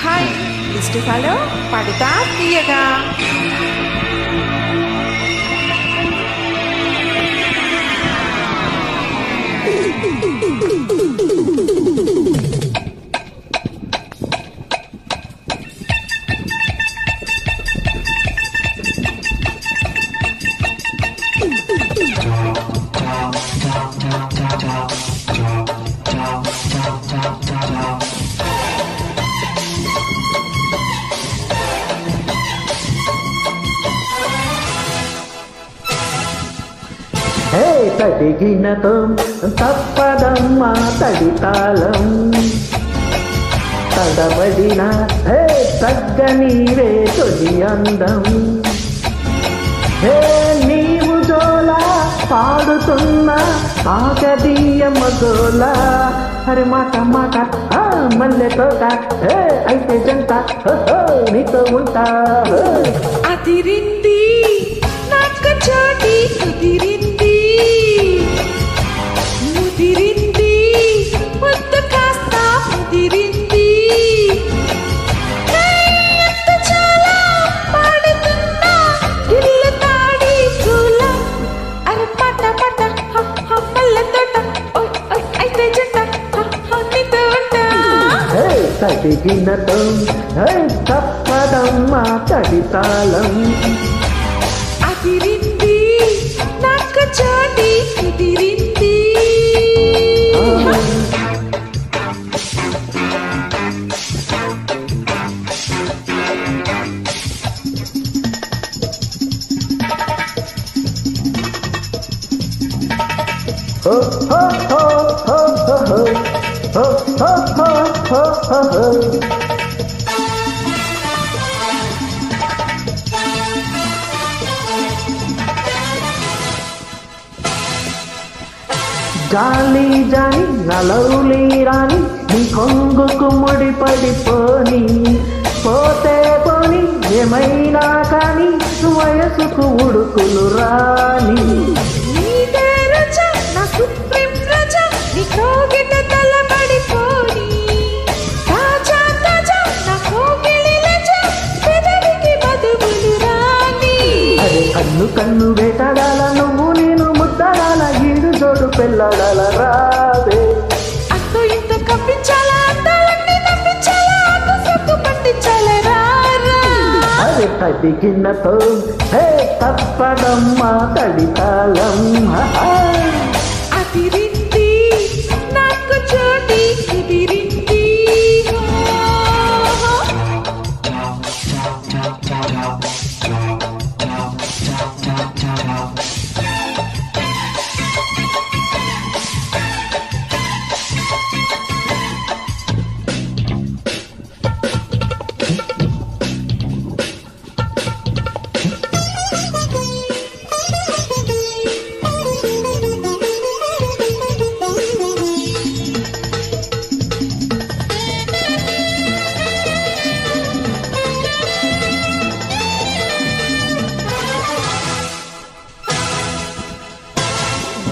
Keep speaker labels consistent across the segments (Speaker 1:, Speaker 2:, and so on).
Speaker 1: hi ఇస్టిఫాలో పడతా తీయగా
Speaker 2: హే తడిగినతో తప్పదమ్మా తడితాళం తడబడిన హే తగ్గనీవే తొలి అందం హే నీవు జోలా పాడుతున్న ఆగదీయమ్మ గోలా అరే మాట మాట మల్లె తోట హే అయితే జంట నీతో ఉంటా
Speaker 1: అదిరింది నాకు చోటి కుదిరింది ముదిరింది ముద్దు కాస్త ముదిరింది ఎంత చాలా పాడుతున్నా ఇల్లు తాడి చూల అరే పట పట మల్లె తోట ఓయ్ ఓయ్ అయితే జంట నీతో ఉంటా
Speaker 2: తడిగినతో తప్పదమ్మా తడితాళం
Speaker 1: అదిరింది నాకు చోటి కుదిరింది
Speaker 2: హో హో హో హో హో హో హో హో హో హో హో జాలి జాని నలౌలి రాని నీ కొంగుకు ముడి పడిపోని పోతే పోని ఏమైనా కానీ వయసుకు ఉడుకులు రాని
Speaker 1: నీదే రజా నా సుప్రీం రజా నీ కోగిట తలబడిపోని తాజా తాజా నా కోగిలి లజా పెదవికి మధువులు రాని
Speaker 2: అరే కన్ను కన్ను వేటాడాల నువ్వు నేను ముద్దడాల ఈడు జోడు పెళ్ళాడాల రావే
Speaker 1: అంతో ఇంత కప్పించాలా అందాలన్నీ నవ్వించాలా అంత సొక్కు పట్టించాలా రారా
Speaker 2: అరే తడిగినతో హే తప్పదమ్మా తడితాళం
Speaker 1: అదిరింది నాకు చోటి కుదిరింది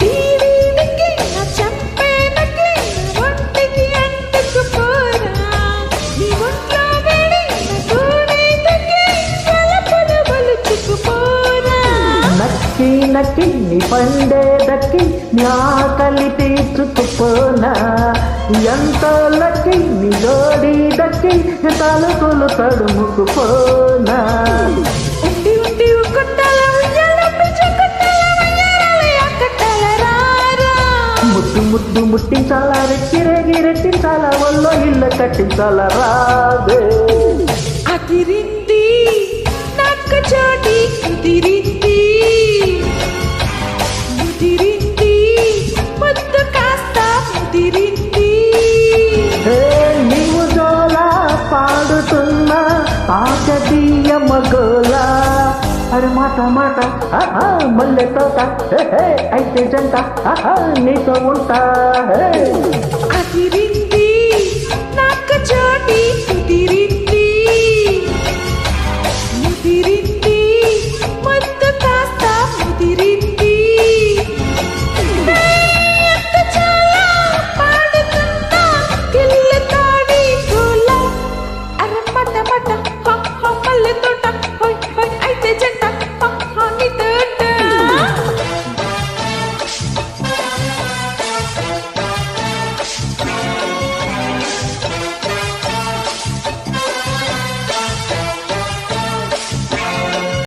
Speaker 1: దీవినికి నా చంపేనకి నా ఒంటికి అంటుకుపోరా నీ ఒంట్లో వేడి నా గోడెకి తలపులు వలుచుకుపోరా
Speaker 2: నక్కి నక్కి నీ పండే దక్కి నీ ఆకలి తీర్చుకుపోనా ఎంతో లక్కి నీ జోడి దక్కి తలుపులు తడుముకుపోనా
Speaker 1: ఉండి ఉండి కొట్టాల ఉయ్యాల పిచ్చి కొట్టాల వయ్యారాల అక్కటాల రారా
Speaker 2: ముద్దు ముద్దు ముట్టించాలా రెక్కి రేగి రెట్టించాలా ఒళ్ళో ఇళ్ళ కట్టించాలా రావే
Speaker 1: అదిరింది నాకు చోటి కుదిరింది ముదిరింది ముద్దు కాస్త ముదిరింది
Speaker 2: హే నీవు జోలా పాడుతున్న ఆకదీయ మగోలా అరే మాట మాట మల్లె తోట హే అయితే జంట నీతో ఉంటా హే
Speaker 1: అదిరింది నాకు చోటి